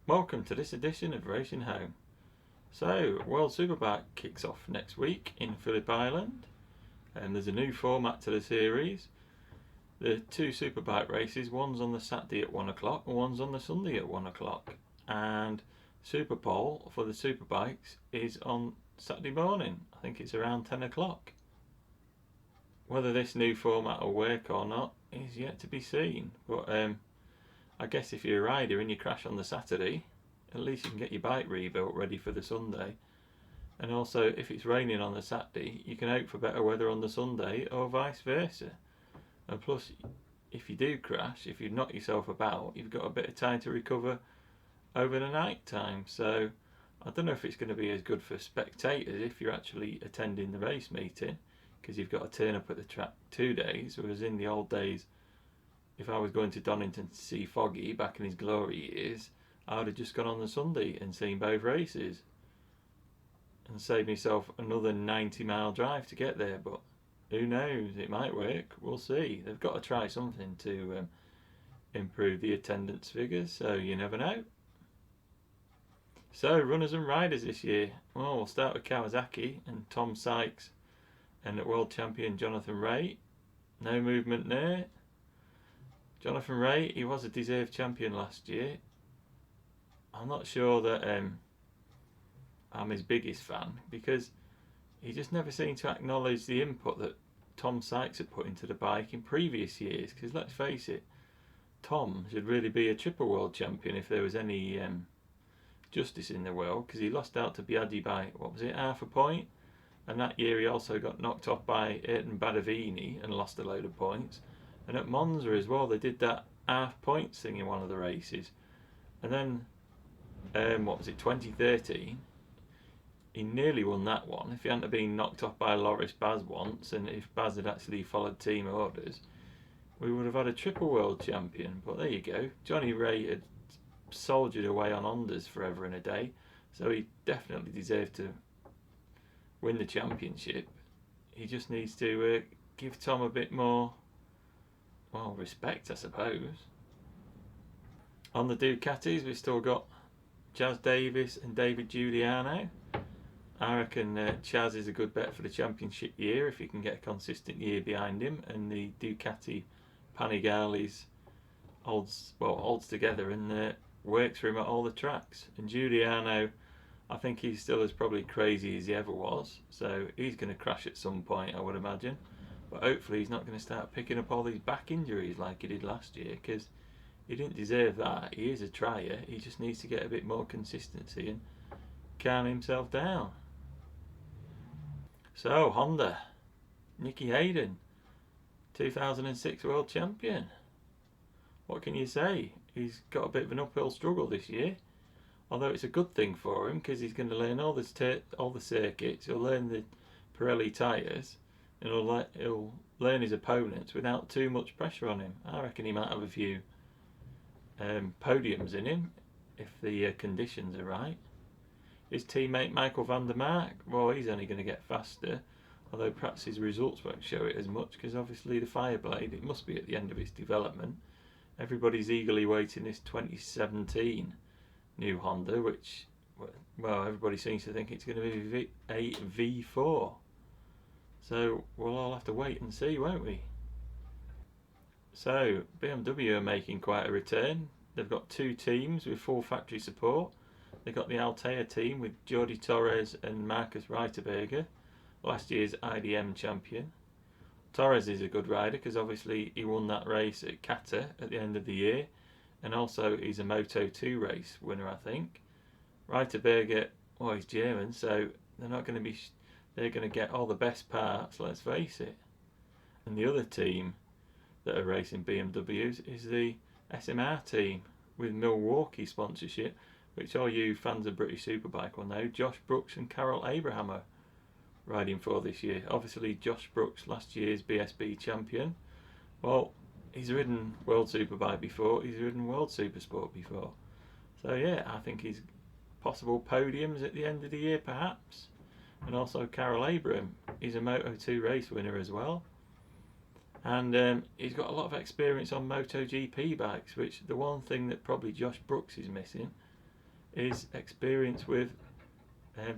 Welcome to this edition of Racing Home. So, World Superbike kicks off next week in Phillip Island, and there's a new format to the series. The two Superbike races, one's on the Saturday at 1 o'clock and one's on the Sunday at 1 o'clock. And Superpole for the Superbikes is on Saturday morning. I think it's around 10 o'clock. Whether this new format will work or not is yet to be seen, but I guess if you're a rider and you crash on the Saturday, at least you can get your bike rebuilt ready for the Sunday. And also, if it's raining on the Saturday, you can hope for better weather on the Sunday or vice versa. And plus, if you do crash, if you knock yourself about, you've got a bit of time to recover over the night time. So I don't know if it's going to be as good for spectators if you're actually attending the race meeting, because you've got to turn up at the track 2 days, whereas in the old days, if I was going to Donington to see Foggy back in his glory years, I would have just gone on the Sunday and seen both races and saved myself another 90-mile drive to get there. But who knows, it might work, we'll see. They've got to try something to improve the attendance figures, so you never know. So, runners and riders this year. Well, we'll start with Kawasaki and Tom Sykes and world champion Jonathan Rea. No movement there. Jonathan Rea, he was a deserved champion last year. I'm not sure that I'm his biggest fan, because he just never seemed to acknowledge the input that Tom Sykes had put into the bike in previous years. Because let's face it, Tom should really be a triple world champion if there was any justice in the world, because he lost out to Biaggi by, what was it, half a point? And that year he also got knocked off by Ayrton Badavini and lost a load of points. And at Monza as well, they did that half points thing in one of the races. And then, what was it, 2013, he nearly won that one. If he hadn't been knocked off by Loris Baz once, and if Baz had actually followed team orders, we would have had a triple world champion. But there you go. Johnny Rea had soldiered away on Hondas forever and a day, so he definitely deserved to win the championship. He just needs to give Tom a bit more, well, respect, I suppose. On the Ducatis, we've still got Chaz Davis and David Giuliano. I reckon Chaz is a good bet for the championship year if he can get a consistent year behind him, and the Ducati Panigales holds together and works for him at all the tracks. And Giuliano, I think he's still as probably crazy as he ever was, so he's going to crash at some point, I would imagine. But hopefully he's not going to start picking up all these back injuries like he did last year, because he didn't deserve that. He is a trier. He just needs to get a bit more consistency and calm himself down. So, Honda. Nicky Hayden, 2006 world champion. What can you say? He's got a bit of an uphill struggle this year. Although it's a good thing for him, because he's going to learn all the circuits. He'll learn the Pirelli tyres, and he'll learn his opponents without too much pressure on him. I reckon he might have a few podiums in him if the conditions are right. His teammate Michael van der Mark, well, he's only going to get faster, although perhaps his results won't show it as much, because obviously the Fireblade, it must be at the end of its development. Everybody's eagerly waiting this 2017 new Honda, which, well, everybody seems to think it's going to be a V4. So we'll all have to wait and see, won't we? So BMW are making quite a return. They've got two teams with full factory support. They've got the Altea team with Jordi Torres and Marcus Reiterberger, last year's IDM champion. Torres is a good rider because obviously he won that race at Qatar at the end of the year, and also he's a Moto2 race winner, I think. Reiterberger, well, he's German, so they're going to get all the best parts, let's face it. And the other team that are racing BMWs is the SMR team with Milwaukee sponsorship, which all you fans of British Superbike will know. Josh Brooks and Carol Abraham are riding for this year. Obviously Josh Brooks, last year's BSB champion. Well, he's ridden World Superbike before, he's ridden World Supersport before. So yeah, I think he's possible podiums at the end of the year perhaps. And also Carol Abraham, he's a Moto2 race winner as well. And he's got a lot of experience on MotoGP bikes, which the one thing that probably Josh Brooks is missing is experience with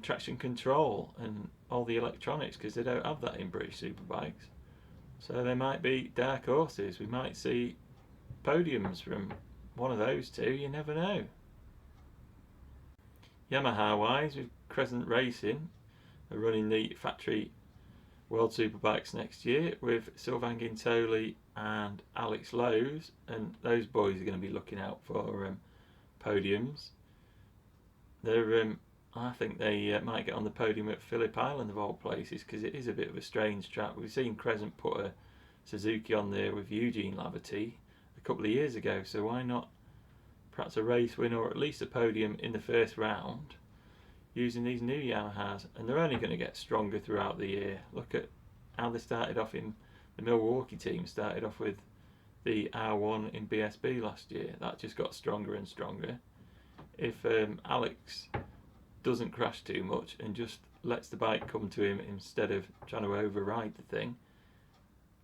traction control and all the electronics, because they don't have that in British Superbikes. So there might be dark horses. We might see podiums from one of those two, you never know. Yamaha wise, with Crescent Racing are running the factory World Superbikes next year with Sylvain Guintoli and Alex Lowe's, and those boys are going to be looking out for podiums. I think they might get on the podium at Phillip Island of all places, because it is a bit of a strange track. We've seen Crescent put a Suzuki on there with Eugene Laverty a couple of years ago, so why not perhaps a race win or at least a podium in the first round using these new Yamahas? And they're only going to get stronger throughout the year. Look at how they started off. In the Milwaukee team started off with the R1 in BSB last year. That just got stronger and stronger. If Alex doesn't crash too much and just lets the bike come to him instead of trying to override the thing,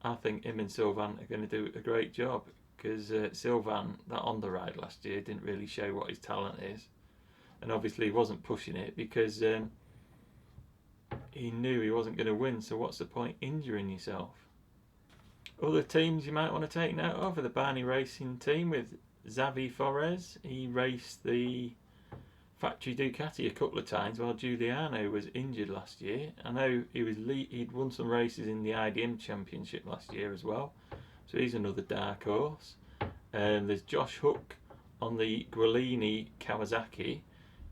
I think him and Sylvain are going to do a great job, because Sylvain, that on the ride last year, didn't really show what his talent is, and obviously he wasn't pushing it because he knew he wasn't going to win, so what's the point injuring yourself? Other teams you might want to take note of are the Barney Racing team with Xavi Forés. He raced the factory Ducati a couple of times while Giuliano was injured last year. I know he'd won some races in the IDM Championship last year as well, so he's another dark horse. There's Josh Hook on the Gualini Kawasaki,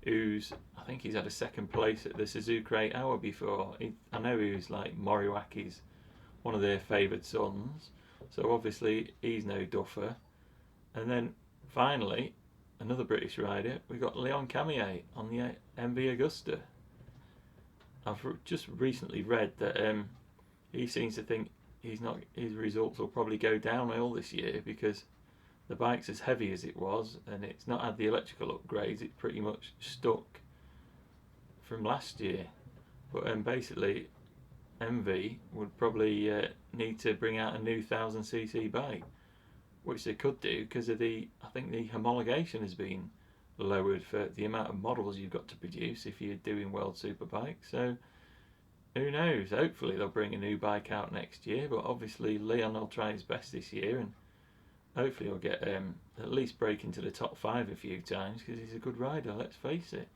I think he's had a second place at the Suzuka 8 Hour before. I know he was like Moriwaki's one of their favoured sons, so obviously he's no duffer. And then finally, another British rider, we've got Leon Camier on the MV Agusta. I've just recently read that he seems to think his results will probably go downhill this year, because the bike's as heavy as it was and it's not had the electrical upgrades. It's pretty much stuck from last year. But basically MV would probably need to bring out a new 1000cc bike, which they could do because of I think the homologation has been lowered for the amount of models you've got to produce if you're doing World Superbike. So who knows, hopefully they'll bring a new bike out next year, but obviously Leon will try his best this year, and hopefully he'll get at least break into the top 5 a few times, because he's a good rider, let's face it.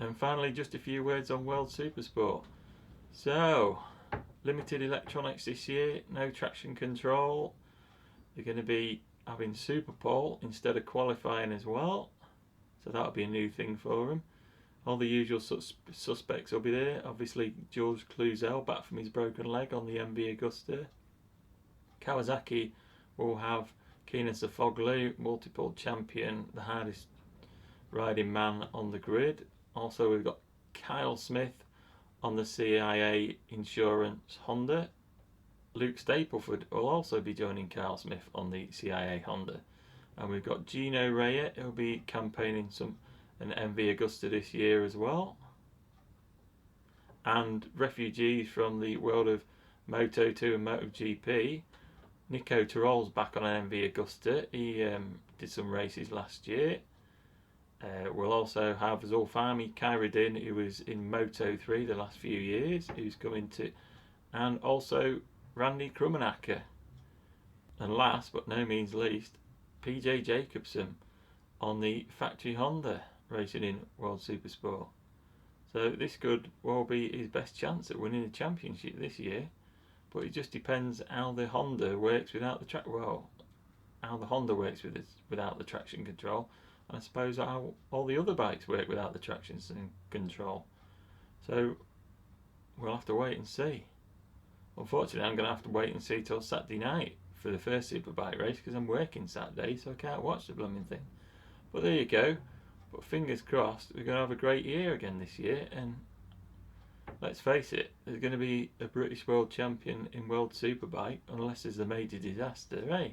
And finally, just a few words on World Supersport. So, limited electronics this year, no traction control. They're going to be having Superpole instead of qualifying as well, so that'll be a new thing for them. All the usual suspects will be there. Obviously George Cluzel back from his broken leg on the MV Agusta. Kawasaki will have Keenan Sofoglu, multiple champion, the hardest riding man on the grid. Also we've got Kyle Smith on the CIA Insurance Honda. Luke Stapleford will also be joining Kyle Smith on the CIA Honda. And we've got Gino Rea, who'll be campaigning an MV Agusta this year as well. And refugees from the world of Moto2 and MotoGP, Nico Tirol's back on an MV Agusta. He did some races last year. We'll also have Zulfami Khairuddin, who was in Moto3 the last few years, who's coming to, and also Randy Krummenacher. And last but no means least, PJ Jacobson on the factory Honda, racing in World Supersport. So this could well be his best chance at winning the championship this year, but it just depends how the Honda works without the how the Honda works without the traction control, and I suppose how all the other bikes work without the traction control. So we'll have to wait and see. Unfortunately, I'm going to have to wait and see till Saturday night for the first Superbike race, because I'm working Saturday, so I can't watch the blooming thing. But there you go. But fingers crossed, we're going to have a great year again this year, and let's face it, there's going to be a British World Champion in World Superbike unless there's a major disaster, eh?